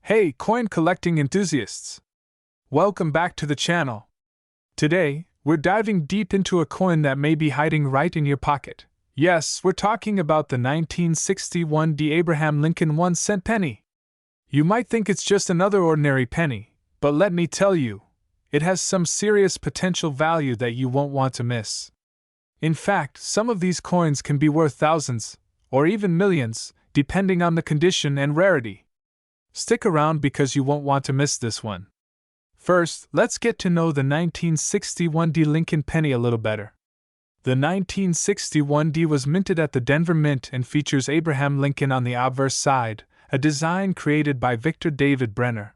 Hey, coin collecting enthusiasts! Welcome back to the channel. Today, we're diving deep into a coin that may be hiding right in your pocket. Yes, we're talking about the 1961 Abraham Lincoln 1-cent penny. You might think it's just another ordinary penny, but let me tell you, it has some serious potential value that you won't want to miss. In fact, some of these coins can be worth thousands, or even millions, depending on the condition and rarity. Stick around because you won't want to miss this one. First, let's get to know the 1961 Lincoln penny a little better. The 1961 was minted at the Denver Mint and features Abraham Lincoln on the obverse side, a design created by Victor David Brenner.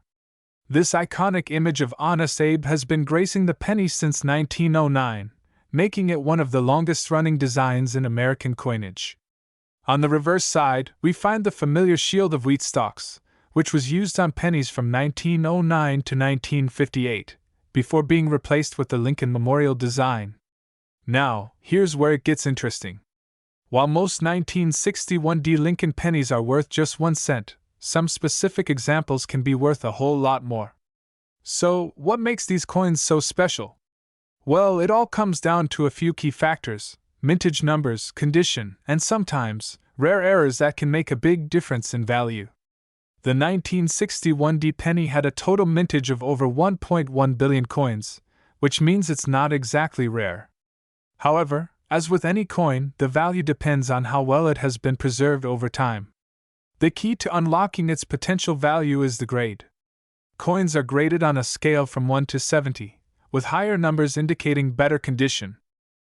This iconic image of Honest Abe has been gracing the penny since 1909, making it one of the longest-running designs in American coinage. On the reverse side, we find the familiar shield of wheat stalks, which was used on pennies from 1909 to 1958, before being replaced with the Lincoln Memorial design. Now, here's where it gets interesting. While most 1961 Lincoln pennies are worth just 1 cent, some specific examples can be worth a whole lot more. So, what makes these coins so special? Well, it all comes down to a few key factors: mintage numbers, condition, and sometimes, rare errors that can make a big difference in value. The 1961 penny had a total mintage of over 1.1 billion coins, which means it's not exactly rare. However, as with any coin, the value depends on how well it has been preserved over time. The key to unlocking its potential value is the grade. Coins are graded on a scale from 1 to 70, with higher numbers indicating better condition.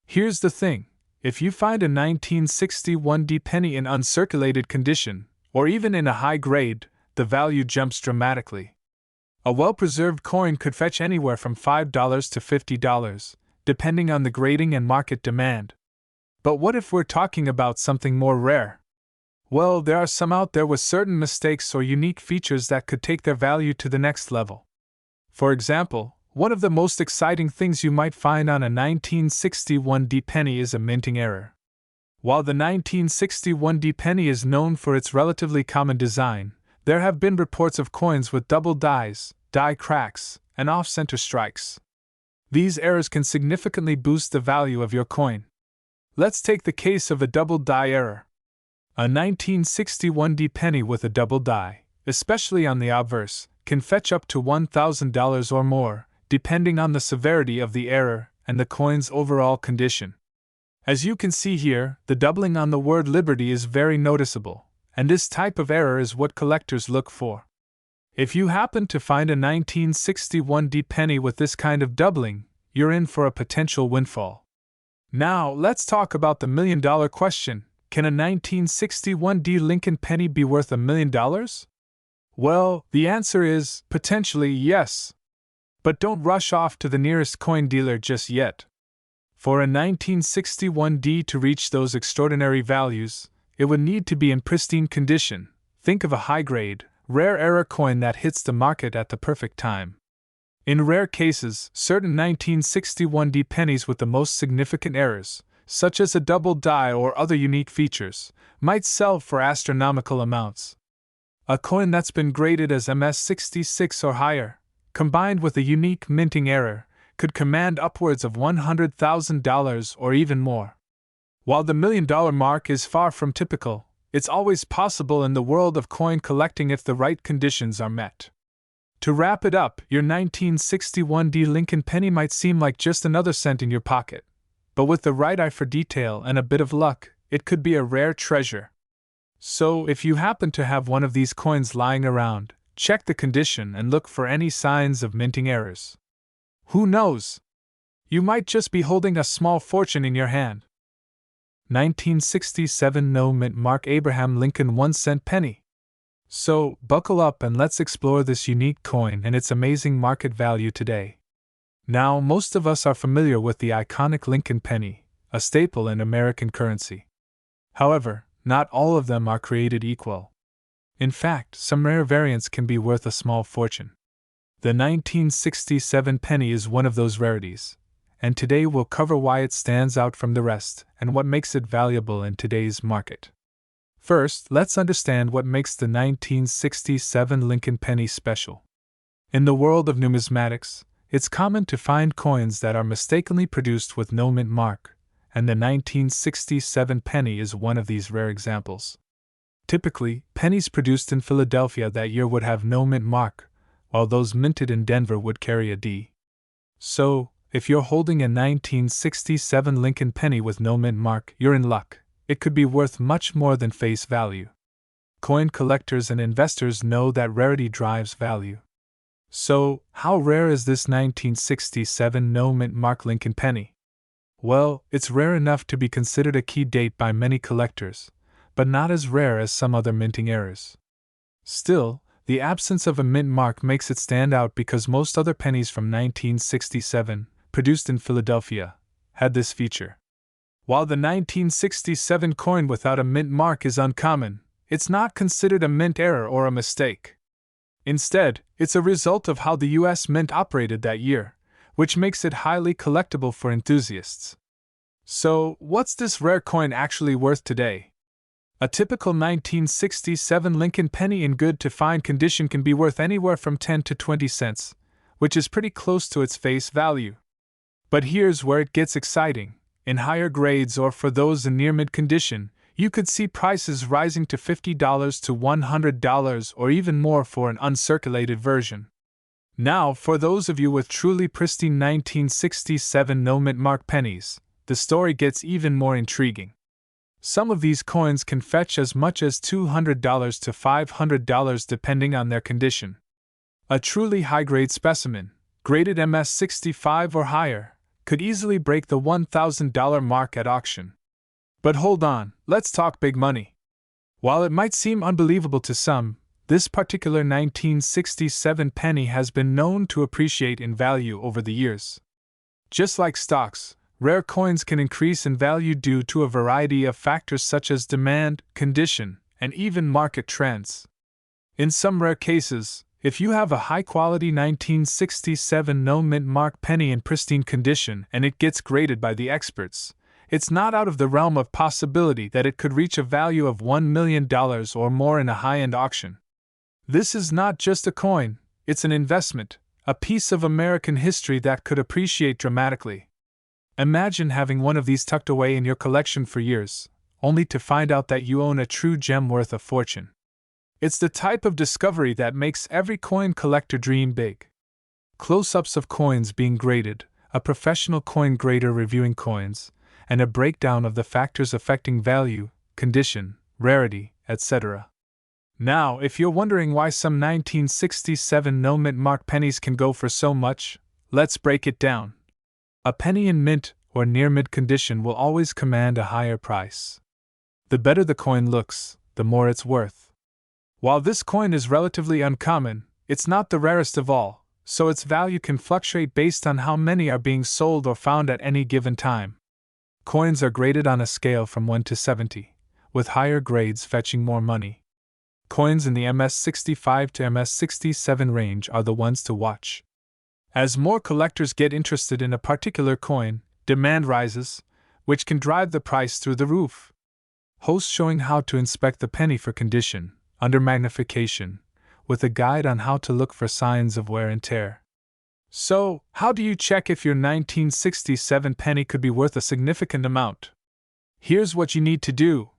Here's the thing: if you find a 1961 penny in uncirculated condition, or even in a high grade, the value jumps dramatically. A well-preserved coin could fetch anywhere from $5 to $50, depending on the grading and market demand. But what if we're talking about something more rare? Well, there are some out there with certain mistakes or unique features that could take their value to the next level. For example, one of the most exciting things you might find on a 1961 penny is a minting error. While the 1961 penny is known for its relatively common design, there have been reports of coins with double dies, die cracks, and off-center strikes. These errors can significantly boost the value of your coin. Let's take the case of a double die error. A 1961 penny with a double die, especially on the obverse, can fetch up to $1,000 or more, depending on the severity of the error and the coin's overall condition. As you can see here, the doubling on the word liberty is very noticeable, and this type of error is what collectors look for. If you happen to find a 1961 penny with this kind of doubling, you're in for a potential windfall. Now, let's talk about the million-dollar question: can a 1961 Lincoln penny be worth $1 million? Well, the answer is potentially yes. But don't rush off to the nearest coin dealer just yet. For a 1961 to reach those extraordinary values, it would need to be in pristine condition. Think of a high-grade, rare error coin that hits the market at the perfect time. In rare cases, certain 1961 pennies with the most significant errors, such as a double die or other unique features, might sell for astronomical amounts. A coin that's been graded as MS66 or higher, combined with a unique minting error, could command upwards of $100,000 or even more. While the $1 million mark is far from typical, it's always possible in the world of coin collecting if the right conditions are met. To wrap it up, your 1961 Lincoln penny might seem like just another cent in your pocket, but with the right eye for detail and a bit of luck, it could be a rare treasure. So, if you happen to have one of these coins lying around, check the condition and look for any signs of minting errors. Who knows? You might just be holding a small fortune in your hand. 1967 No Mint Mark Abraham Lincoln 1-cent penny. So, buckle up and let's explore this unique coin and its amazing market value today. Now, most of us are familiar with the iconic Lincoln penny, a staple in American currency. However, not all of them are created equal. In fact, some rare variants can be worth a small fortune. The 1967 penny is one of those rarities, and today we'll cover why it stands out from the rest and what makes it valuable in today's market. First, let's understand what makes the 1967 Lincoln penny special. In the world of numismatics, it's common to find coins that are mistakenly produced with no mint mark, and the 1967 penny is one of these rare examples. Typically, pennies produced in Philadelphia that year would have no mint mark, while those minted in Denver would carry a D. So, if you're holding a 1967 Lincoln penny with no mint mark, you're in luck. It could be worth much more than face value. Coin collectors and investors know that rarity drives value. So, how rare is this 1967 no mint mark Lincoln penny? Well, it's rare enough to be considered a key date by many collectors, but not as rare as some other minting errors. Still, the absence of a mint mark makes it stand out because most other pennies from 1967, produced in Philadelphia, had this feature. While the 1967 coin without a mint mark is uncommon, it's not considered a mint error or a mistake. Instead, it's a result of how the U.S. Mint operated that year, which makes it highly collectible for enthusiasts. So, what's this rare coin actually worth today? A typical 1967 Lincoln penny in good to fine condition can be worth anywhere from 10 to 20 cents, which is pretty close to its face value. But here's where it gets exciting. In higher grades or for those in near mid condition, you could see prices rising to $50 to $100 or even more for an uncirculated version. Now, for those of you with truly pristine 1967 no mint mark pennies, the story gets even more intriguing. Some of these coins can fetch as much as $200 to $500 depending on their condition. A truly high-grade specimen, graded MS65 or higher, could easily break the $1,000 mark at auction. But hold on, let's talk big money. While it might seem unbelievable to some, this particular 1967 penny has been known to appreciate in value over the years. Just like stocks, rare coins can increase in value due to a variety of factors such as demand, condition, and even market trends. In some rare cases, if you have a high-quality 1967 no mint mark penny in pristine condition and it gets graded by the experts, it's not out of the realm of possibility that it could reach a value of $1 million or more in a high-end auction. This is not just a coin, it's an investment, a piece of American history that could appreciate dramatically. Imagine having one of these tucked away in your collection for years, only to find out that you own a true gem worth a fortune. It's the type of discovery that makes every coin collector dream big. Close-ups of coins being graded, a professional coin grader reviewing coins, and a breakdown of the factors affecting value, condition, rarity, etc. Now, if you're wondering why some 1967 no mint mark pennies can go for so much, let's break it down. A penny in mint or near mid condition will always command a higher price. The better the coin looks, the more it's worth. While this coin is relatively uncommon, it's not the rarest of all, so its value can fluctuate based on how many are being sold or found at any given time. Coins are graded on a scale from 1 to 70, with higher grades fetching more money. Coins in the MS65 to MS67 range are the ones to watch. As more collectors get interested in a particular coin, demand rises, which can drive the price through the roof. Hosts showing how to inspect the penny for condition, under magnification, with a guide on how to look for signs of wear and tear. So, how do you check if your 1967 penny could be worth a significant amount? Here's what you need to do.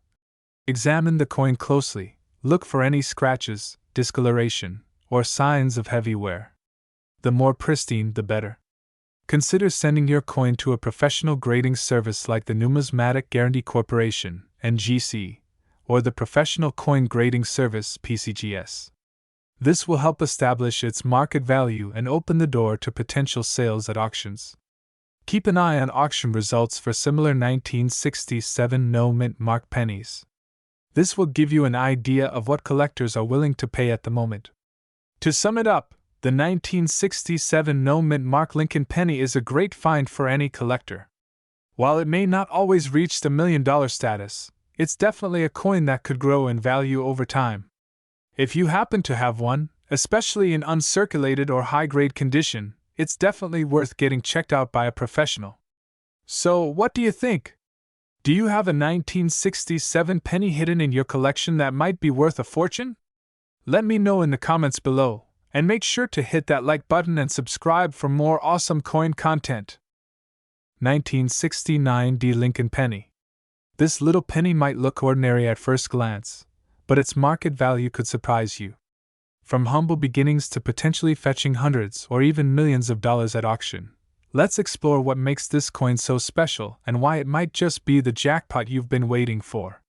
Examine the coin closely, look for any scratches, discoloration, or signs of heavy wear. The more pristine, the better. Consider sending your coin to a professional grading service like the Numismatic Guarantee Corporation, NGC, or the Professional Coin Grading Service, PCGS. This will help establish its market value and open the door to potential sales at auctions. Keep an eye on auction results for similar 1967 no mint mark pennies. This will give you an idea of what collectors are willing to pay at the moment. To sum it up, the 1967 no mint mark Lincoln penny is a great find for any collector. While it may not always reach the $1 million status, it's definitely a coin that could grow in value over time. If you happen to have one, especially in uncirculated or high-grade condition, it's definitely worth getting checked out by a professional. So, what do you think? Do you have a 1967 penny hidden in your collection that might be worth a fortune? Let me know in the comments below, and make sure to hit that like button and subscribe for more awesome coin content. 1969 D Lincoln Penny. This little penny might look ordinary at first glance, but its market value could surprise you. From humble beginnings to potentially fetching hundreds or even millions of dollars at auction, let's explore what makes this coin so special and why it might just be the jackpot you've been waiting for.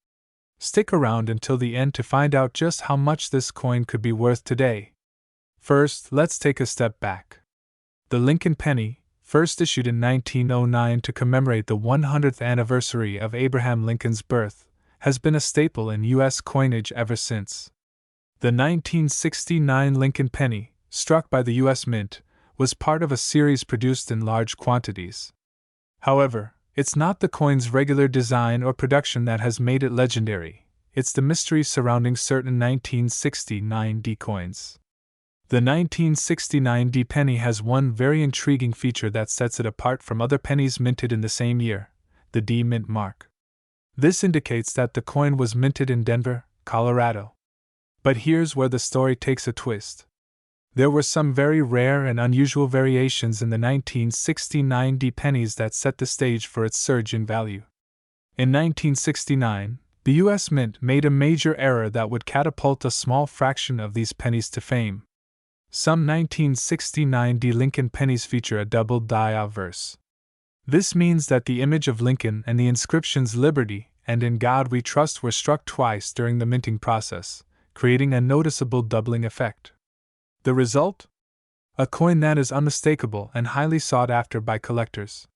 Stick around until the end to find out just how much this coin could be worth today. First, let's take a step back. The Lincoln penny, first issued in 1909 to commemorate the 100th anniversary of Abraham Lincoln's birth, has been a staple in U.S. coinage ever since. The 1969 Lincoln penny, struck by the U.S. Mint, was part of a series produced in large quantities. However, it's not the coin's regular design or production that has made it legendary, it's the mystery surrounding certain 1969 D coins. The 1969 D penny has one very intriguing feature that sets it apart from other pennies minted in the same year, the D Mint mark. This indicates that the coin was minted in Denver, Colorado. But here's where the story takes a twist. There were some very rare and unusual variations in the 1969 D pennies that set the stage for its surge in value. In 1969, the U.S. Mint made a major error that would catapult a small fraction of these pennies to fame. Some 1969 D Lincoln pennies feature a double die obverse. This means that the image of Lincoln and the inscriptions Liberty and In God We Trust were struck twice during the minting process, creating a noticeable doubling effect. The result? A coin that is unmistakable and highly sought after by collectors.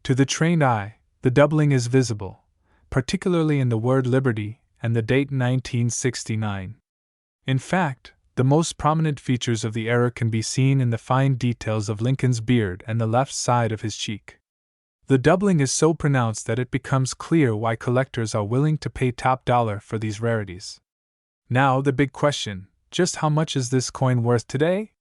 To the trained eye, the doubling is visible, particularly in the word Liberty and the date 1969. In fact, the most prominent features of the error can be seen in the fine details of Lincoln's beard and the left side of his cheek. The doubling is so pronounced that it becomes clear why collectors are willing to pay top dollar for these rarities. Now the big question. Just how much is this coin worth today?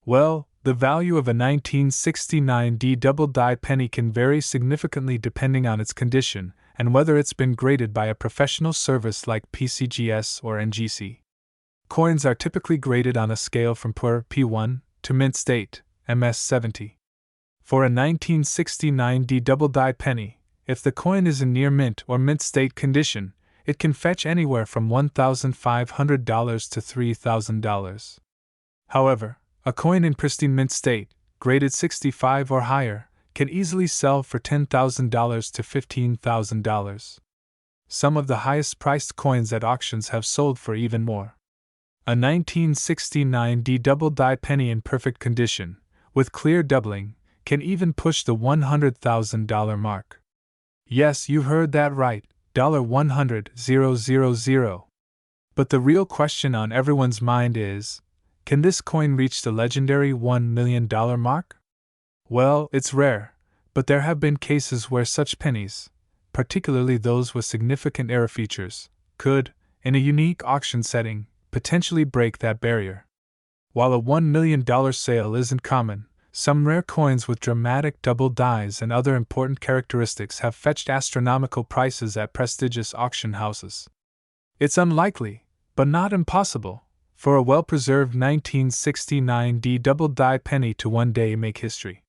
Well, the value of a 1969 D double die penny can vary significantly depending on its condition and whether it's been graded by a professional service like PCGS or NGC. Coins are typically graded on a scale from poor P1 to mint state, MS70. For a 1969 D double die penny, if the coin is in near mint or mint state condition, it can fetch anywhere from $1,500 to $3,000. However, a coin in pristine mint state, graded 65 or higher, can easily sell for $10,000 to $15,000. Some of the highest priced coins at auctions have sold for even more. A 1969 D double die penny in perfect condition, with clear doubling, can even push the $100,000 mark. Yes, you heard that right. $100,000. But the real question on everyone's mind is, can this coin reach the legendary $1 million mark? Well, it's rare, but there have been cases where such pennies, particularly those with significant error features, could, in a unique auction setting, potentially break that barrier. While a $1 million sale isn't common, some rare coins with dramatic double dies and other important characteristics have fetched astronomical prices at prestigious auction houses. It's unlikely, but not impossible, for a well-preserved 1969 D double die penny to one day make history.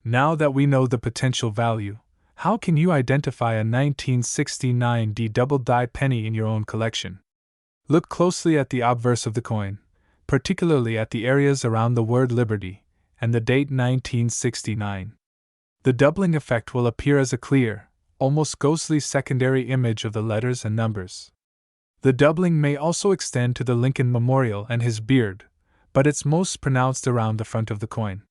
Now that we know the potential value, how can you identify a 1969 D double die penny in your own collection? Look closely at the obverse of the coin, particularly at the areas around the word Liberty and the date 1969. The doubling effect will appear as a clear, almost ghostly secondary image of the letters and numbers. The doubling may also extend to the Lincoln Memorial and his beard, but it's most pronounced around the front of the coin.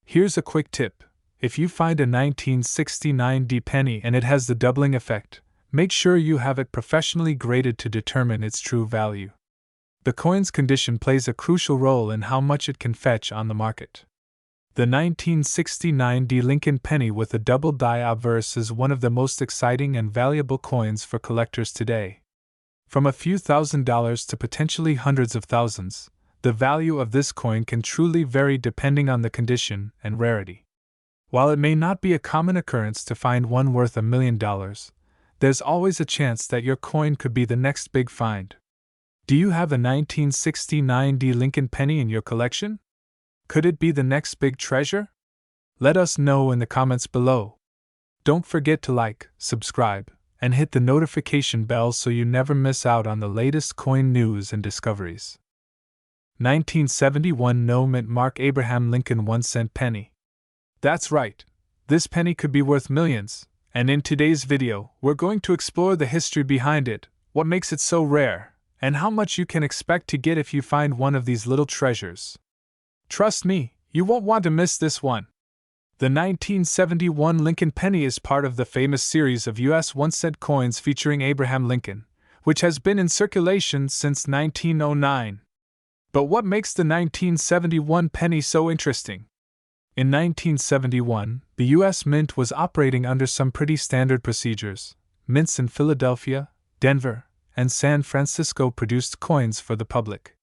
Here's a quick tip. If you find a 1969 D penny and it has the doubling effect, make sure you have it professionally graded to determine its true value. The coin's condition plays a crucial role in how much it can fetch on the market. The 1969 D Lincoln penny with a double die obverse is one of the most exciting and valuable coins for collectors today. From a few $1,000s to potentially hundreds of thousands, the value of this coin can truly vary depending on the condition and rarity. While it may not be a common occurrence to find one worth $1 million, there's always a chance that your coin could be the next big find. Do you have a 1969 D Lincoln penny in your collection? Could it be the next big treasure? Let us know in the comments below. Don't forget to like, subscribe, and hit the notification bell so you never miss out on the latest coin news and discoveries. 1971 No Mint Mark Abraham Lincoln 1-cent penny. That's right, this penny could be worth millions, and in today's video, we're going to explore the history behind it, what makes it so rare, and how much you can expect to get if you find one of these little treasures. Trust me, you won't want to miss this one. The 1971 Lincoln penny is part of the famous series of U.S. 1-cent coins featuring Abraham Lincoln, which has been in circulation since 1909. But what makes the 1971 penny so interesting? In 1971, the U.S. Mint was operating under some pretty standard procedures. Mints in Philadelphia, Denver, and San Francisco produced coins for the public.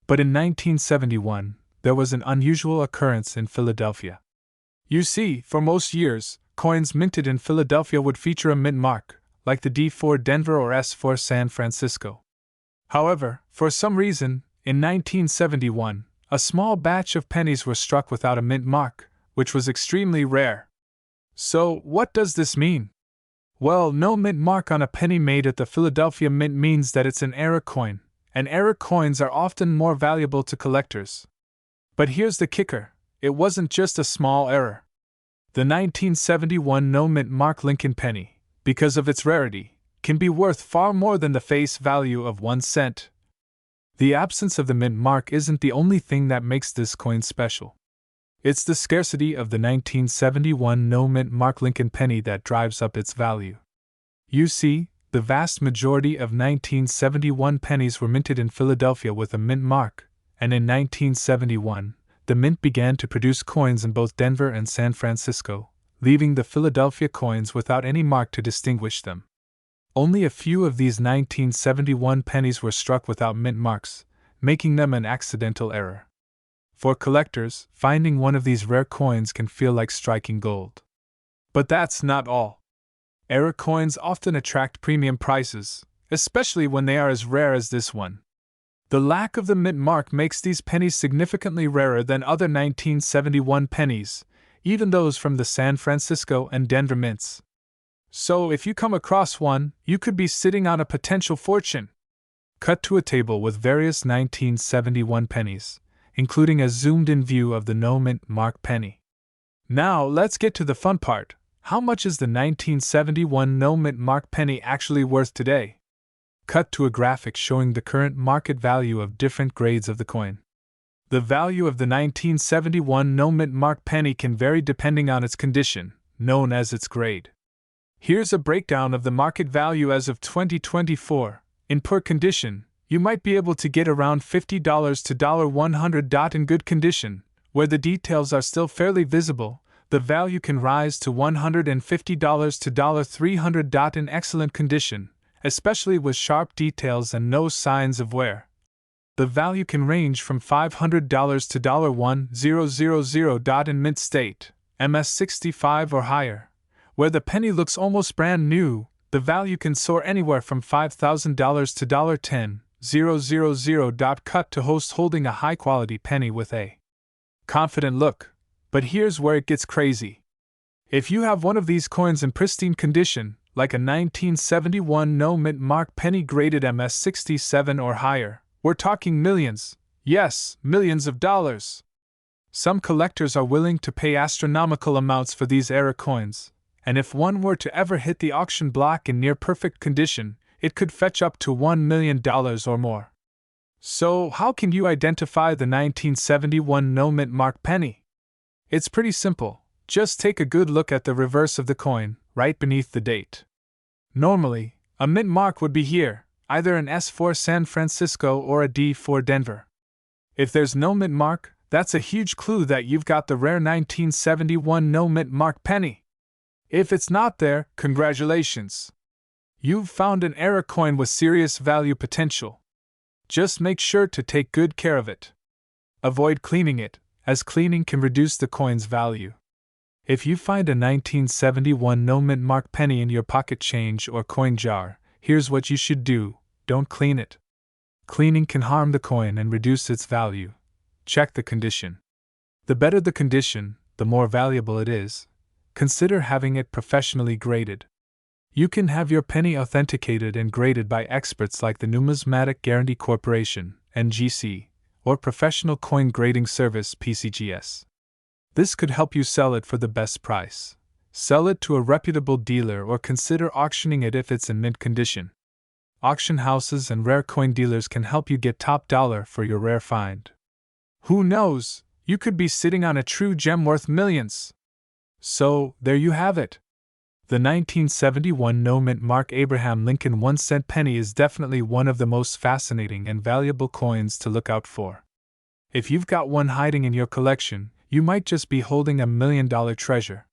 But in 1971, there was an unusual occurrence in Philadelphia. You see, for most years, coins minted in Philadelphia would feature a mint mark, like the D for Denver or S for San Francisco. However, for some reason, in 1971, a small batch of pennies were struck without a mint mark, which was extremely rare. So, what does this mean? Well, no mint mark on a penny made at the Philadelphia Mint means that it's an error coin, and error coins are often more valuable to collectors. But here's the kicker. It wasn't just a small error. The 1971 No Mint Mark Lincoln penny, because of its rarity, can be worth far more than the face value of 1 cent. The absence of the mint mark isn't the only thing that makes this coin special. It's the scarcity of the 1971 No Mint Mark Lincoln penny that drives up its value. You see, the vast majority of 1971 pennies were minted in Philadelphia with a mint mark, and in 1971, the mint began to produce coins in both Denver and San Francisco, leaving the Philadelphia coins without any mark to distinguish them. Only a few of these 1971 pennies were struck without mint marks, making them an accidental error. For collectors, finding one of these rare coins can feel like striking gold. But that's not all. Error coins often attract premium prices, especially when they are as rare as this one. The lack of the mint mark makes these pennies significantly rarer than other 1971 pennies, even those from the San Francisco and Denver mints. So if you come across one, you could be sitting on a potential fortune. Cut to a table with various 1971 pennies, including a zoomed-in view of the No Mint Mark penny. Now let's get to the fun part. How much is the 1971 No Mint Mark penny actually worth today? Cut to a graphic showing the current market value of different grades of the coin. The value of the 1971 No Mint Mark penny can vary depending on its condition, known as its grade. Here's a breakdown of the market value as of 2024. In poor condition, you might be able to get around $50 to $100. In good condition, where the details are still fairly visible, the value can rise to $150 to $300. In excellent condition, especially with sharp details and no signs of wear, the value can range from $500 to $1,000. In mint state, MS65 or higher, where the penny looks almost brand new, the value can soar anywhere from $5,000 to $10,000. Cut to host holding a high-quality penny with a confident look. But here's where it gets crazy. If you have one of these coins in pristine condition, like a 1971 No Mint Mark penny graded MS67 or higher, we're talking millions, yes, millions of dollars. Some collectors are willing to pay astronomical amounts for these error coins, and if one were to ever hit the auction block in near perfect condition, it could fetch up to $1 million or more. So, how can you identify the 1971 No Mint Mark penny? It's pretty simple. Just take a good look at the reverse of the coin, right beneath the date. Normally, a mint mark would be here, either an S for San Francisco or a D for Denver. If there's no mint mark, that's a huge clue that you've got the rare 1971 No Mint Mark penny. If it's not there, congratulations. You've found an error coin with serious value potential. Just make sure to take good care of it. Avoid cleaning it, as cleaning can reduce the coin's value. If you find a 1971 no-mint mark penny in your pocket change or coin jar, here's what you should do: don't clean it. Cleaning can harm the coin and reduce its value. Check the condition. The better the condition, the more valuable it is. Consider having it professionally graded. You can have your penny authenticated and graded by experts like the Numismatic Guarantee Corporation, NGC, or Professional Coin Grading Service, PCGS. This could help you sell it for the best price. Sell it to a reputable dealer or consider auctioning it if it's in mint condition. Auction houses and rare coin dealers can help you get top dollar for your rare find. Who knows, you could be sitting on a true gem worth millions. So, there you have it. The 1971 no-mint mark Abraham Lincoln 1-cent penny is definitely one of the most fascinating and valuable coins to look out for. If you've got one hiding in your collection, you might just be holding $1 million treasure.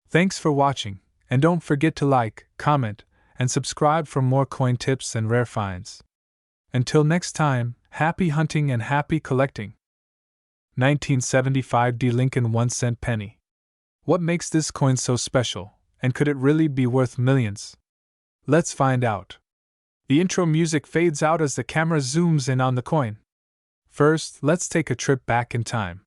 Thanks for watching, and don't forget to like, comment, and subscribe for more coin tips and rare finds. Until next time, happy hunting and happy collecting. 1975 D. Lincoln 1-cent penny. What makes this coin so special, and could it really be worth millions? Let's find out. The intro music fades out as the camera zooms in on the coin. First, let's take a trip back in time.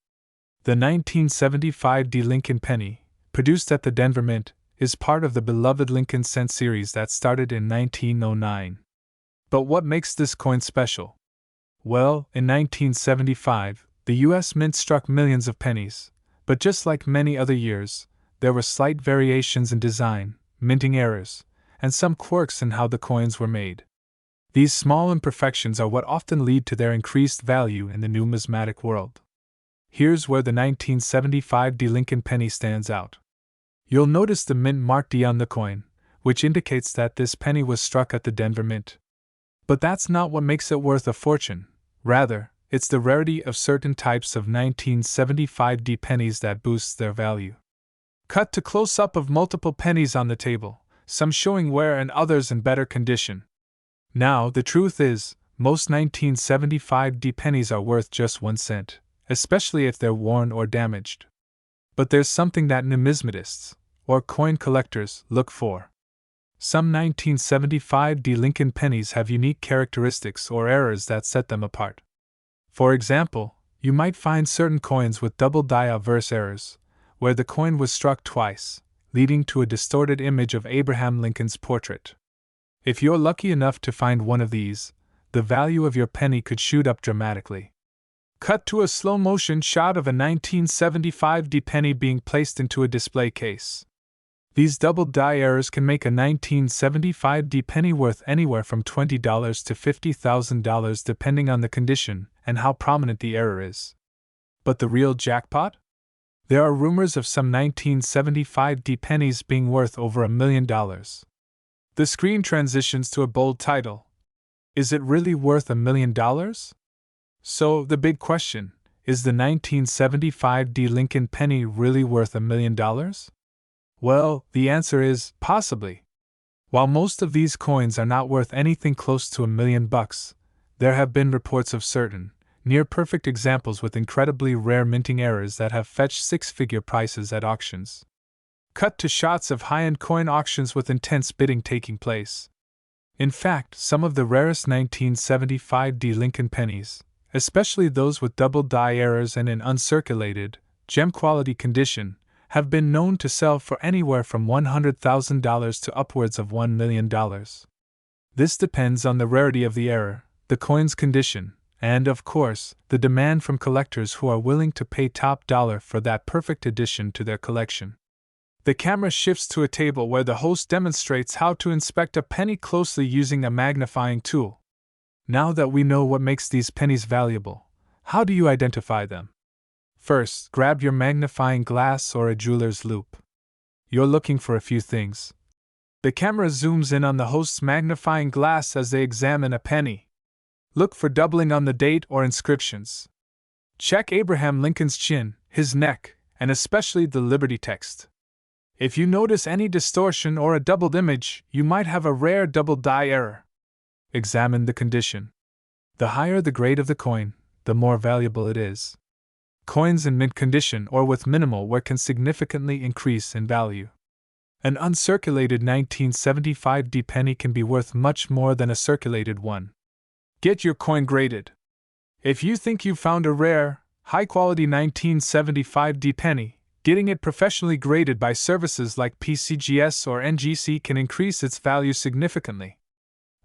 The 1975 D. Lincoln penny, produced at the Denver Mint, is part of the beloved Lincoln cent series that started in 1909. But what makes this coin special? Well, in 1975, the U.S. Mint struck millions of pennies, but just like many other years, there were slight variations in design, minting errors, and some quirks in how the coins were made. These small imperfections are what often lead to their increased value in the numismatic world. Here's where the 1975 D. Lincoln penny stands out. You'll notice the mint mark D on the coin, which indicates that this penny was struck at the Denver Mint. But that's not what makes it worth a fortune. Rather, it's the rarity of certain types of 1975 D pennies that boosts their value. Cut to close-up of multiple pennies on the table, some showing wear and others in better condition. Now, the truth is, most 1975 D pennies are worth just 1 cent, especially if they're worn or damaged. But there's something that numismatists, or coin collectors, look for. Some 1975 D Lincoln pennies have unique characteristics or errors that set them apart. For example, you might find certain coins with double die obverse errors, where the coin was struck twice, leading to a distorted image of Abraham Lincoln's portrait. If you're lucky enough to find one of these, the value of your penny could shoot up dramatically. Cut to a slow-motion shot of a 1975 D penny being placed into a display case. These double die errors can make a 1975 D penny worth anywhere from $20 to $50,000 depending on the condition and how prominent the error is. But the real jackpot? There are rumors of some 1975 D pennies being worth over $1 million. The screen transitions to a bold title. Is it really worth $1 million? So, the big question, is the 1975 D Lincoln penny really worth $1 million? Well, the answer is, possibly. While most of these coins are not worth anything close to $1 million, there have been reports of certain, near-perfect examples with incredibly rare minting errors that have fetched six-figure prices at auctions. Cut to shots of high-end coin auctions with intense bidding taking place. In fact, some of the rarest 1975 D Lincoln pennies, especially those with double die errors and in uncirculated, gem-quality condition, have been known to sell for anywhere from $100,000 to upwards of $1 million. This depends on the rarity of the error, the coin's condition, and, of course, the demand from collectors who are willing to pay top dollar for that perfect addition to their collection. The camera shifts to a table where the host demonstrates how to inspect a penny closely using a magnifying tool. Now that we know what makes these pennies valuable, how do you identify them? First, grab your magnifying glass or a jeweler's loupe. You're looking for a few things. The camera zooms in on the host's magnifying glass as they examine a penny. Look for doubling on the date or inscriptions. Check Abraham Lincoln's chin, his neck, and especially the Liberty text. If you notice any distortion or a doubled image, you might have a rare double die error. Examine the condition. The higher the grade of the coin, the more valuable it is. Coins in mint condition or with minimal wear can significantly increase in value. An uncirculated 1975 D penny can be worth much more than a circulated one. Get your coin graded. If you think you've found a rare, high-quality 1975 D penny, getting it professionally graded by services like PCGS or NGC can increase its value significantly.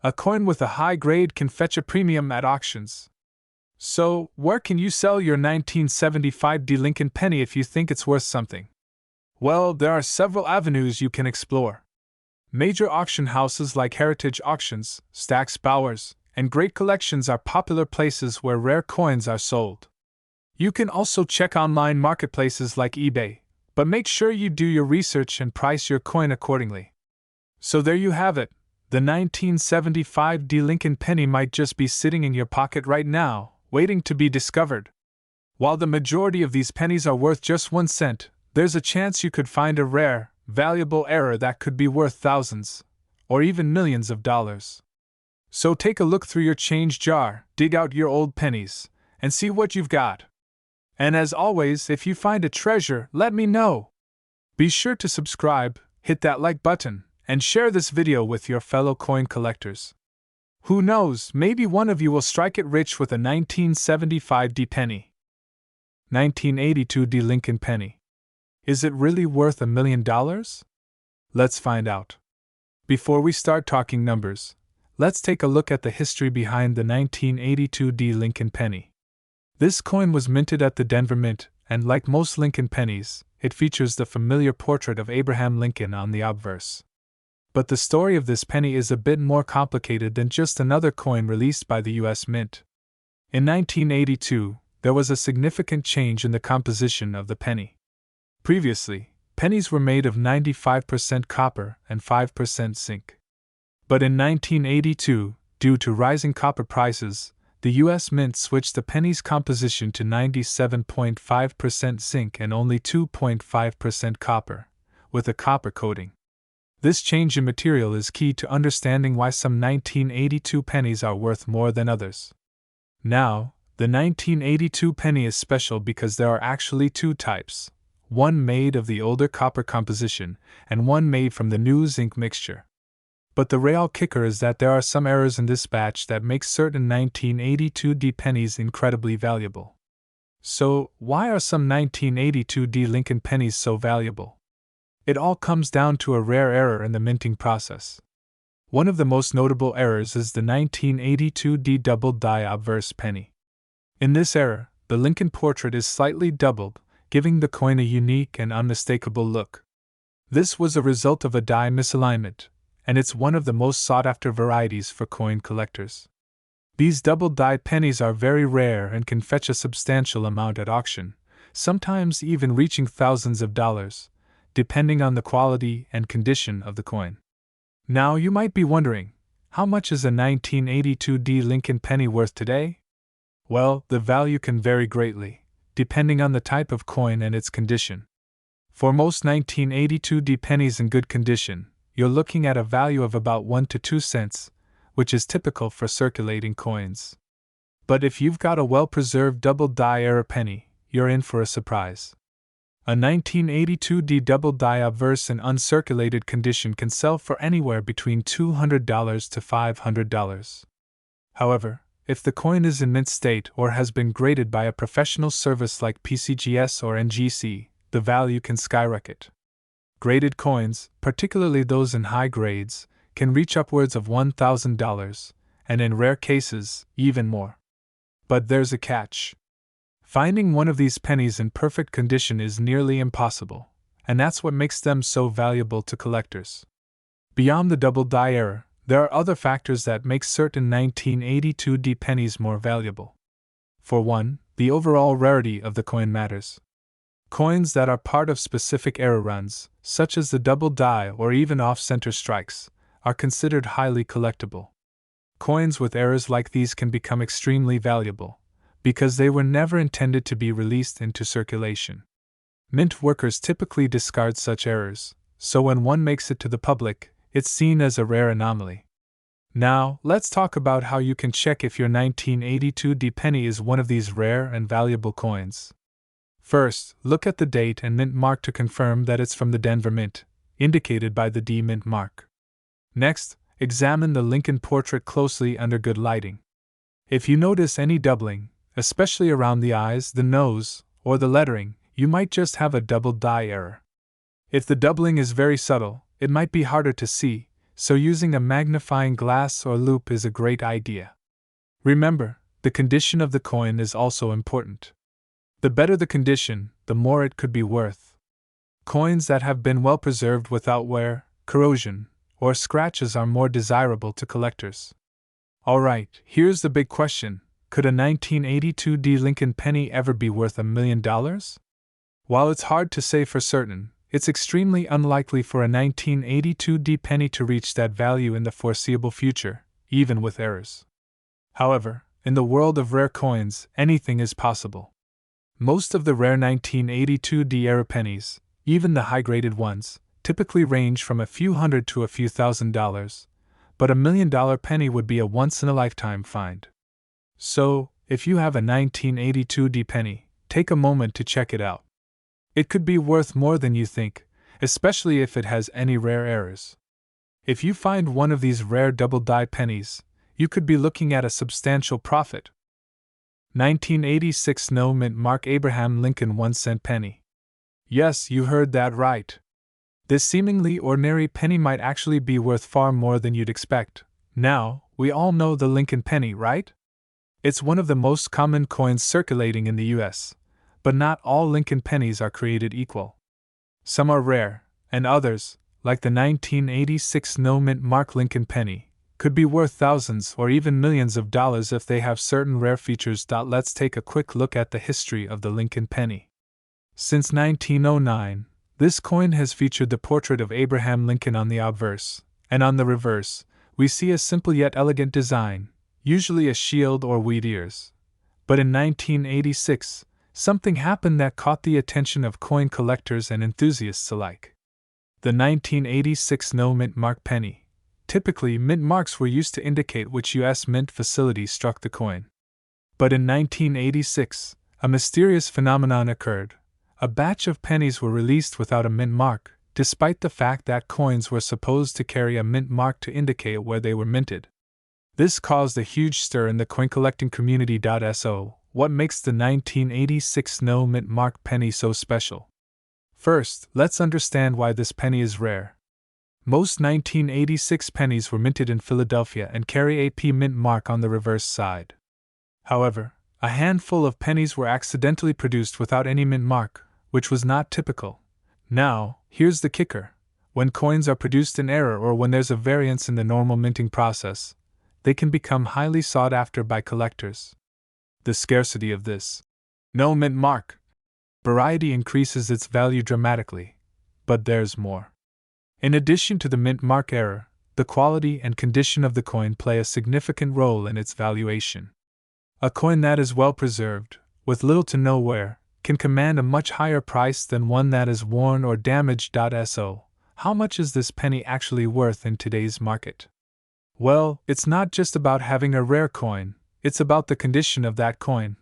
A coin with a high grade can fetch a premium at auctions. So, where can you sell your 1975 D Lincoln penny if you think it's worth something? Well, there are several avenues you can explore. Major auction houses like Heritage Auctions, Stack's Bowers, and Great Collections are popular places where rare coins are sold. You can also check online marketplaces like eBay, but make sure you do your research and price your coin accordingly. So there you have it. The 1975 D Lincoln penny might just be sitting in your pocket right now, waiting to be discovered. While the majority of these pennies are worth just 1 cent, there's a chance you could find a rare, valuable error that could be worth thousands, or even millions of dollars. So take a look through your change jar, dig out your old pennies, and see what you've got. And as always, if you find a treasure, let me know. Be sure to subscribe, hit that like button, and share this video with your fellow coin collectors. Who knows, maybe one of you will strike it rich with a 1975 D penny. 1982 D Lincoln penny. Is it really worth $1 million? Let's find out. Before we start talking numbers, let's take a look at the history behind the 1982 D Lincoln penny. This coin was minted at the Denver Mint, and like most Lincoln pennies, it features the familiar portrait of Abraham Lincoln on the obverse. But the story of this penny is a bit more complicated than just another coin released by the U.S. Mint. In 1982, there was a significant change in the composition of the penny. Previously, pennies were made of 95% copper and 5% zinc. But in 1982, due to rising copper prices, the U.S. Mint switched the penny's composition to 97.5% zinc and only 2.5% copper, with a copper coating. This change in material is key to understanding why some 1982 pennies are worth more than others. Now, the 1982 penny is special because there are actually 2 types, one made of the older copper composition and one made from the new zinc mixture. But the real kicker is that there are some errors in this batch that make certain 1982 D pennies incredibly valuable. So, why are some 1982 D Lincoln pennies so valuable? It all comes down to a rare error in the minting process. One of the most notable errors is the 1982 D doubled die obverse penny. In this error, the Lincoln portrait is slightly doubled, giving the coin a unique and unmistakable look. This was a result of a die misalignment, and it's one of the most sought-after varieties for coin collectors. These double-die pennies are very rare and can fetch a substantial amount at auction, sometimes even reaching thousands of dollars, depending on the quality and condition of the coin. Now you might be wondering, how much is a 1982 D Lincoln penny worth today? Well, the value can vary greatly, depending on the type of coin and its condition. For most 1982 D pennies in good condition, you're looking at a value of about 1 to 2 cents, which is typical for circulating coins. But if you've got a well-preserved double-die error penny, you're in for a surprise. A 1982 D double-die obverse in uncirculated condition can sell for anywhere between $200 to $500. However, if the coin is in mint state or has been graded by a professional service like PCGS or NGC, the value can skyrocket. Graded coins, particularly those in high grades, can reach upwards of $1,000, and in rare cases, even more. But there's a catch. Finding one of these pennies in perfect condition is nearly impossible, and that's what makes them so valuable to collectors. Beyond the double-die error, there are other factors that make certain 1982 D pennies more valuable. For one, the overall rarity of the coin matters. Coins that are part of specific error runs, such as the double die or even off-center strikes, are considered highly collectible. Coins with errors like these can become extremely valuable, because they were never intended to be released into circulation. Mint workers typically discard such errors, so when one makes it to the public, it's seen as a rare anomaly. Now, let's talk about how you can check if your 1982 D penny is one of these rare and valuable coins. First, look at the date and mint mark to confirm that it's from the Denver Mint, indicated by the D mint mark. Next, examine the Lincoln portrait closely under good lighting. If you notice any doubling, especially around the eyes, the nose, or the lettering, you might just have a double die error. If the doubling is very subtle, it might be harder to see, so using a magnifying glass or loupe is a great idea. Remember, the condition of the coin is also important. The better the condition, the more it could be worth. Coins that have been well preserved without wear, corrosion, or scratches are more desirable to collectors. Alright, here's the big question. Could a 1982 D Lincoln penny ever be worth $1 million? While it's hard to say for certain, it's extremely unlikely for a 1982 D penny to reach that value in the foreseeable future, even with errors. However, in the world of rare coins, anything is possible. Most of the rare 1982 D era pennies, even the high-graded ones, typically range from a few hundred to a few $1,000s, but $1 million penny would be a once-in-a-lifetime find. So, if you have a 1982 D penny, take a moment to check it out. It could be worth more than you think, especially if it has any rare errors. If you find one of these rare double-die pennies, you could be looking at a substantial profit. 1986 No Mint Mark Abraham Lincoln 1-cent penny. Yes, you heard that right. This seemingly ordinary penny might actually be worth far more than you'd expect. Now, we all know the Lincoln penny, right? It's one of the most common coins circulating in the US, but not all Lincoln pennies are created equal. Some are rare, and others, like the 1986 No Mint Mark Lincoln penny, could be worth thousands or even millions of dollars if they have certain rare features. Let's take a quick look at the history of the Lincoln penny. Since 1909, this coin has featured the portrait of Abraham Lincoln on the obverse, and on the reverse, we see a simple yet elegant design, usually a shield or wheat ears. But in 1986, something happened that caught the attention of coin collectors and enthusiasts alike. The 1986 No Mint Mark penny. Typically, mint marks were used to indicate which U.S. mint facility struck the coin. But in 1986, a mysterious phenomenon occurred. A batch of pennies were released without a mint mark, despite the fact that coins were supposed to carry a mint mark to indicate where they were minted. This caused a huge stir in the coin collecting community. So, what makes the 1986 No Mint Mark penny so special? First, let's understand why this penny is rare. Most 1986 pennies were minted in Philadelphia and carry a P mint mark on the reverse side. However, a handful of pennies were accidentally produced without any mint mark, which was not typical. Now, here's the kicker. When coins are produced in error or when there's a variance in the normal minting process, they can become highly sought after by collectors. The scarcity of this no mint mark variety increases its value dramatically. But there's more. In addition to the mint mark error, the quality and condition of the coin play a significant role in its valuation. A coin that is well preserved, with little to no wear, can command a much higher price than one that is worn or damaged. So, how much is this penny actually worth in today's market? Well, it's not just about having a rare coin, it's about the condition of that coin.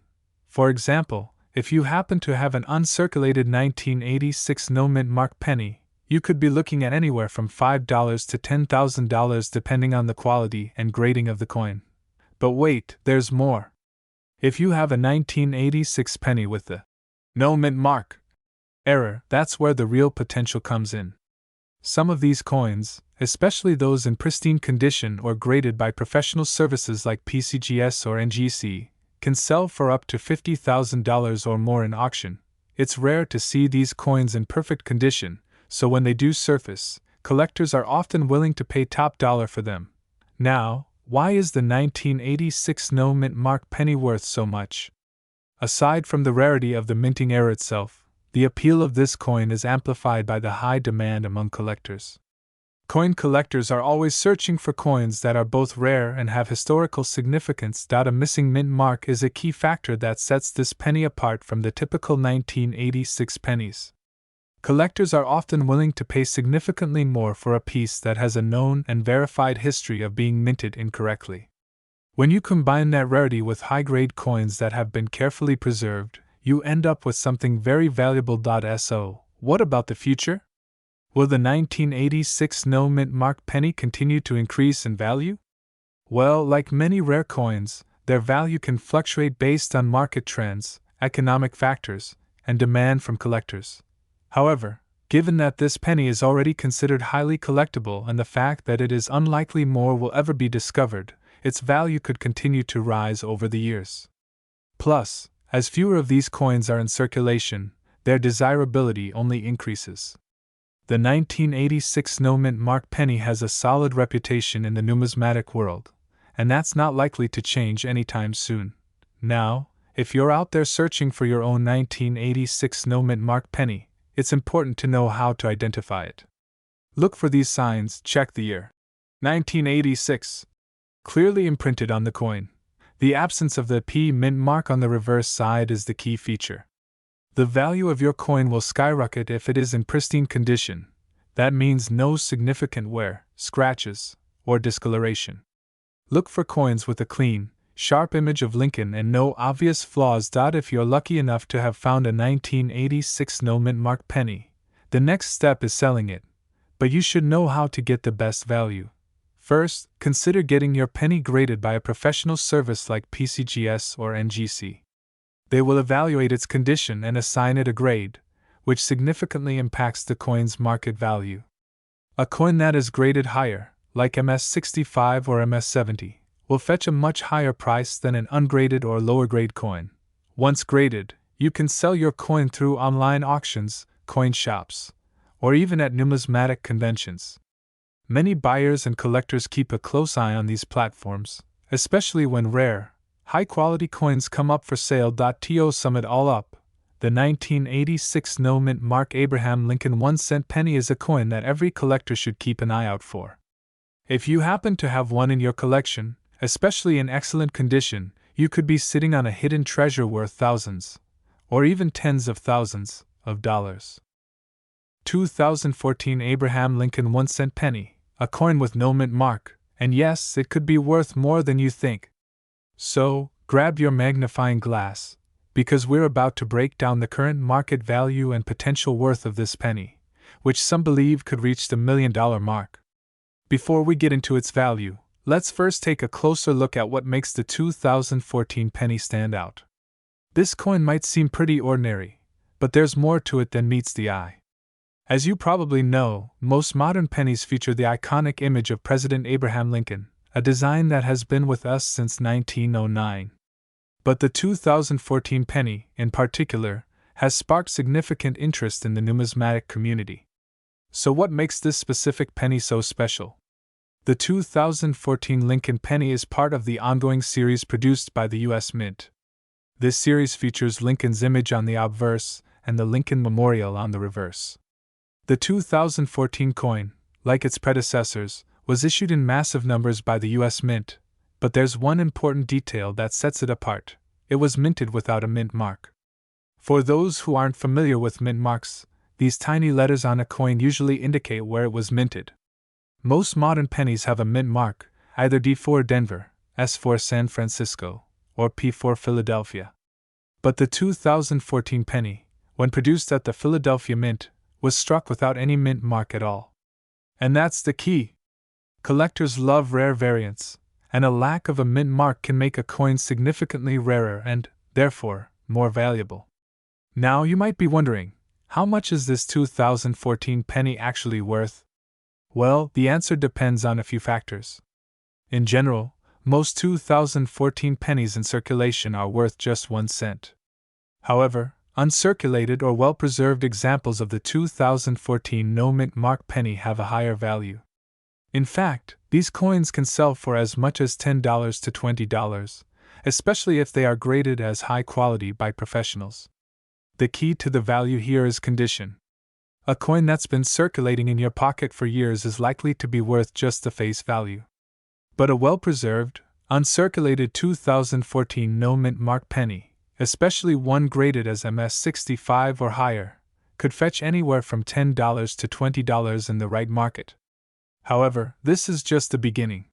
For example, if you happen to have an uncirculated 1986 No Mint Mark penny, you could be looking at anywhere from $5 to $10,000 depending on the quality and grading of the coin. But wait, there's more. If you have a 1986 penny with the no mint mark error, that's where the real potential comes in. Some of these coins, especially those in pristine condition or graded by professional services like PCGS or NGC, can sell for up to $50,000 or more in auction. It's rare to see these coins in perfect condition, so when they do surface, collectors are often willing to pay top dollar for them. Now, why is the 1986 No Mint Mark penny worth so much? Aside from the rarity of the minting error itself, the appeal of this coin is amplified by the high demand among collectors. Coin collectors are always searching for coins that are both rare and have historical significance. A missing mint mark is a key factor that sets this penny apart from the typical 1986 pennies. Collectors are often willing to pay significantly more for a piece that has a known and verified history of being minted incorrectly. When you combine that rarity with high-grade coins that have been carefully preserved, you end up with something very valuable. So, what about the future? Will the 1986 no mint mark penny continue to increase in value? Well, like many rare coins, their value can fluctuate based on market trends, economic factors, and demand from collectors. However, given that this penny is already considered highly collectible and the fact that it is unlikely more will ever be discovered, its value could continue to rise over the years. Plus, as fewer of these coins are in circulation, their desirability only increases. The 1986 no mint mark penny has a solid reputation in the numismatic world, and that's not likely to change anytime soon. Now, if you're out there searching for your own 1986 no mint mark penny, it's important to know how to identify it. Look for these signs. Check the year. 1986. Clearly imprinted on the coin. The absence of the P mint mark on the reverse side is the key feature. The value of your coin will skyrocket if it is in pristine condition. That means no significant wear, scratches, or discoloration. Look for coins with a clean, sharp image of Lincoln and no obvious flaws. If you're lucky enough to have found a 1986 no mint mark penny, the next step is selling it, but you should know how to get the best value. First, consider getting your penny graded by a professional service like PCGS or NGC. They will evaluate its condition and assign it a grade, which significantly impacts the coin's market value. A coin that is graded higher, like MS65 or MS70, will fetch a much higher price than an ungraded or lower grade coin. Once graded, you can sell your coin through online auctions, coin shops, or even at numismatic conventions. Many buyers and collectors keep a close eye on these platforms, especially when rare, high-quality coins come up for sale. To sum it all up, the 1986 no mint mark Abraham Lincoln 1-cent penny is a coin that every collector should keep an eye out for. If you happen to have one in your collection, especially in excellent condition, you could be sitting on a hidden treasure worth thousands, or even tens of thousands, of dollars. 2014 Abraham Lincoln 1-cent penny, a coin with no mint mark, and yes, it could be worth more than you think. So, grab your magnifying glass, because we're about to break down the current market value and potential worth of this penny, which some believe could reach the $1 million mark. Before we get into its value, let's first take a closer look at what makes the 2014 penny stand out. This coin might seem pretty ordinary, but there's more to it than meets the eye. As you probably know, most modern pennies feature the iconic image of President Abraham Lincoln, a design that has been with us since 1909. But the 2014 penny, in particular, has sparked significant interest in the numismatic community. So what makes this specific penny so special? The 2014 Lincoln penny is part of the ongoing series produced by the U.S. Mint. This series features Lincoln's image on the obverse and the Lincoln Memorial on the reverse. The 2014 coin, like its predecessors, was issued in massive numbers by the U.S. Mint, but there's one important detail that sets it apart: it was minted without a mint mark. For those who aren't familiar with mint marks, these tiny letters on a coin usually indicate where it was minted. Most modern pennies have a mint mark, either D for Denver, S for San Francisco, or P for Philadelphia. But the 2014 penny, when produced at the Philadelphia Mint, was struck without any mint mark at all. And that's the key. Collectors love rare variants, and a lack of a mint mark can make a coin significantly rarer and, therefore, more valuable. Now you might be wondering, how much is this 2014 penny actually worth? Well, the answer depends on a few factors. In general, most 2014 pennies in circulation are worth just 1 cent. However, uncirculated or well-preserved examples of the 2014 no mint mark penny have a higher value. In fact, these coins can sell for as much as $10 to $20, especially if they are graded as high quality by professionals. The key to the value here is condition. A coin that's been circulating in your pocket for years is likely to be worth just the face value. But a well-preserved, uncirculated 2014 no mint mark penny, especially one graded as MS65 or higher, could fetch anywhere from $10 to $20 in the right market. However, this is just the beginning.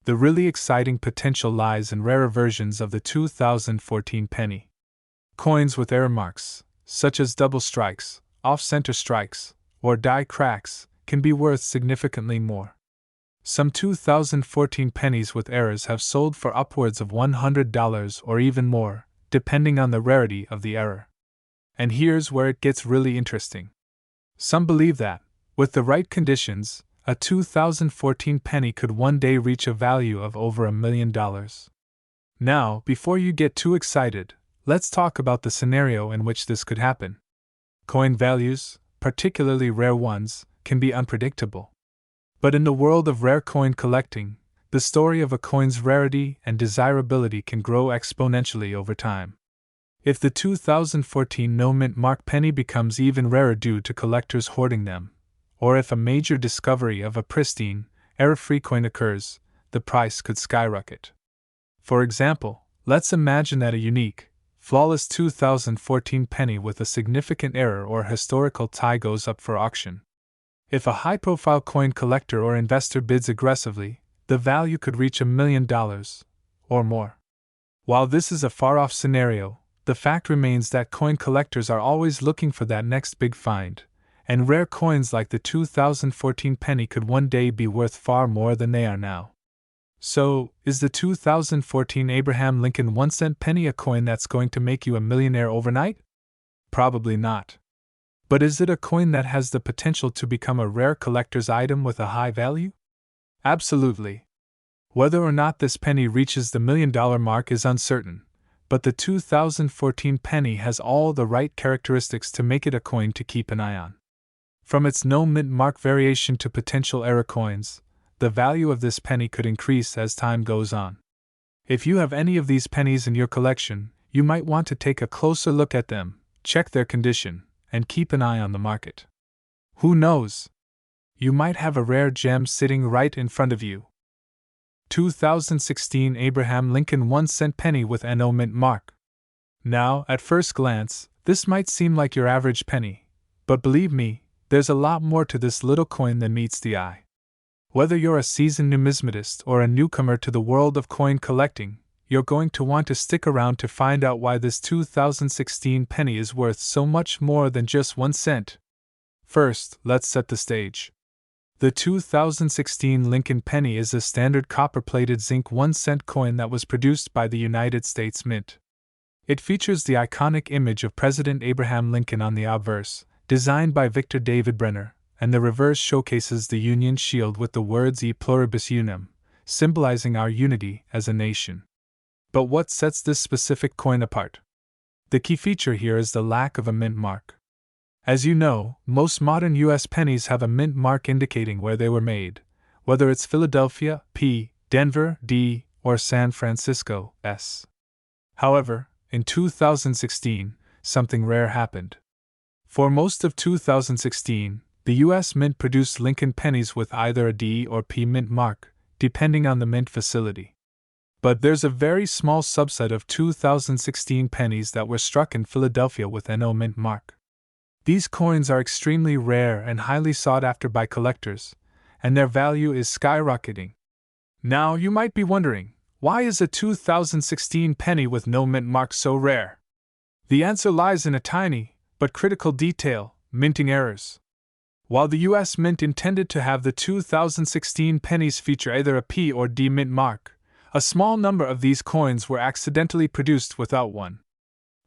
The really exciting potential lies in rarer versions of the 2014 penny. Coins with error marks, such as double strikes, off-center strikes, or die cracks, can be worth significantly more. Some 2014 pennies with errors have sold for upwards of $100 or even more, depending on the rarity of the error. And here's where it gets really interesting. Some believe that, with the right conditions, a 2014 penny could one day reach a value of over $1 million. Now, before you get too excited, let's talk about the scenario in which this could happen. Coin values, particularly rare ones, can be unpredictable. But in the world of rare coin collecting, the story of a coin's rarity and desirability can grow exponentially over time. If the 2014 no-mint mark penny becomes even rarer due to collectors hoarding them, or if a major discovery of a pristine, error-free coin occurs, the price could skyrocket. For example, let's imagine that a unique, flawless 2014 penny with a significant error or historical tie goes up for auction. If a high-profile coin collector or investor bids aggressively, the value could reach $1 million or more. While this is a far-off scenario, the fact remains that coin collectors are always looking for that next big find, and rare coins like the 2014 penny could one day be worth far more than they are now. So, is the 2014 Abraham Lincoln 1-cent penny a coin that's going to make you a millionaire overnight? Probably not. But is it a coin that has the potential to become a rare collector's item with a high value? Absolutely. Whether or not this penny reaches the $1 million mark is uncertain, but the 2014 penny has all the right characteristics to make it a coin to keep an eye on. From its no-mint mark variation to potential error coins, the value of this penny could increase as time goes on. If you have any of these pennies in your collection, you might want to take a closer look at them, check their condition, and keep an eye on the market. Who knows? You might have a rare gem sitting right in front of you. 2016 Abraham Lincoln 1-cent penny with an no-mint mark. Now, at first glance, this might seem like your average penny, but believe me, there's a lot more to this little coin than meets the eye. Whether you're a seasoned numismatist or a newcomer to the world of coin collecting, you're going to want to stick around to find out why this 2016 penny is worth so much more than just 1 cent. First, let's set the stage. The 2016 Lincoln penny is a standard copper-plated zinc 1-cent coin that was produced by the United States Mint. It features the iconic image of President Abraham Lincoln on the obverse, designed by Victor David Brenner, and the reverse showcases the Union Shield with the words E pluribus unum, symbolizing our unity as a nation. But what sets this specific coin apart? The key feature here is the lack of a mint mark. As you know, most modern U.S. pennies have a mint mark indicating where they were made, whether it's Philadelphia, P, Denver, D, or San Francisco, S. However, in 2016, something rare happened. For most of 2016, the U.S. Mint produced Lincoln pennies with either a D or P mint mark, depending on the mint facility. But there's a very small subset of 2016 pennies that were struck in Philadelphia with an O mint mark. These coins are extremely rare and highly sought after by collectors, and their value is skyrocketing. Now you might be wondering, why is a 2016 penny with no mint mark so rare? The answer lies in a tiny, but critical detail: minting errors. While the U.S. Mint intended to have the 2016 pennies feature either a P or D mint mark, a small number of these coins were accidentally produced without one.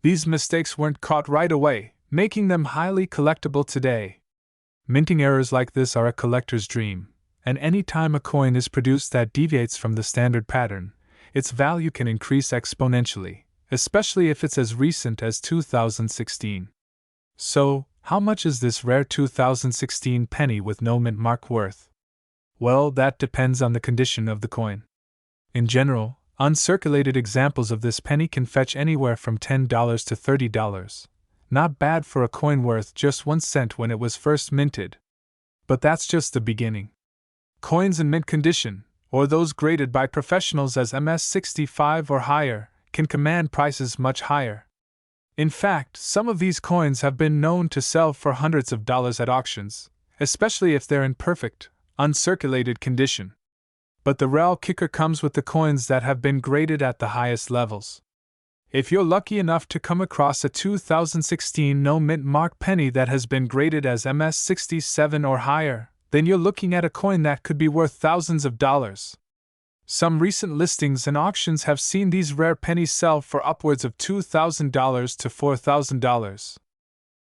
These mistakes weren't caught right away, making them highly collectible today. Minting errors like this are a collector's dream, and any time a coin is produced that deviates from the standard pattern, its value can increase exponentially, especially if it's as recent as 2016. So, how much is this rare 2016 penny with no mint mark worth? Well, that depends on the condition of the coin. In general, uncirculated examples of this penny can fetch anywhere from $10 to $30. Not bad for a coin worth just 1 cent when it was first minted. But that's just the beginning. Coins in mint condition, or those graded by professionals as MS65 or higher, can command prices much higher. In fact, some of these coins have been known to sell for hundreds of dollars at auctions, especially if they're in perfect, uncirculated condition. But the real kicker comes with the coins that have been graded at the highest levels. If you're lucky enough to come across a 2016 no mint mark penny that has been graded as MS67 or higher, then you're looking at a coin that could be worth thousands of dollars. Some recent listings and auctions have seen these rare pennies sell for upwards of $2,000 to $4,000.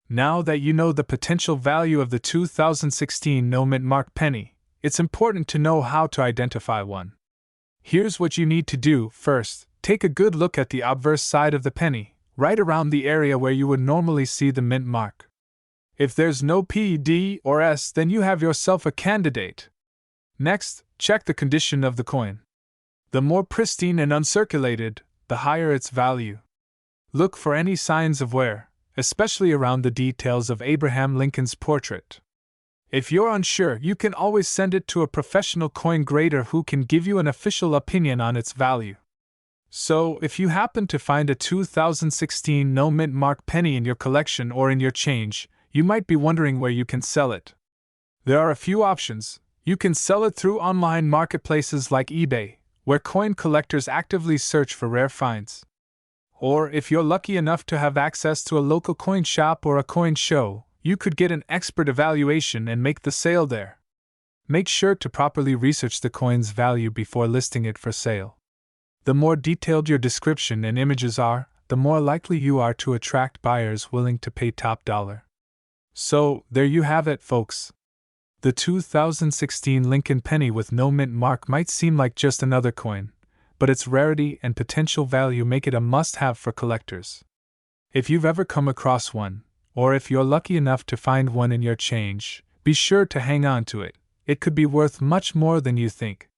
Now that you know the potential value of the 2016 no mint mark penny, it's important to know how to identify one. Here's what you need to do. First, take a good look at the obverse side of the penny, right around the area where you would normally see the mint mark. If there's no P, D, or S, then you have yourself a candidate. Next, check the condition of the coin. The more pristine and uncirculated, the higher its value. Look for any signs of wear, especially around the details of Abraham Lincoln's portrait. If you're unsure, you can always send it to a professional coin grader who can give you an official opinion on its value. So, if you happen to find a 2016 no mint mark penny in your collection or in your change, you might be wondering where you can sell it. There are a few options. You can sell it through online marketplaces like eBay, where coin collectors actively search for rare finds. Or, if you're lucky enough to have access to a local coin shop or a coin show, you could get an expert evaluation and make the sale there. Make sure to properly research the coin's value before listing it for sale. The more detailed your description and images are, the more likely you are to attract buyers willing to pay top dollar. So, there you have it, folks. The 2016 Lincoln penny with no mint mark might seem like just another coin, but its rarity and potential value make it a must-have for collectors. If you've ever come across one, or if you're lucky enough to find one in your change, be sure to hang on to it. It could be worth much more than you think.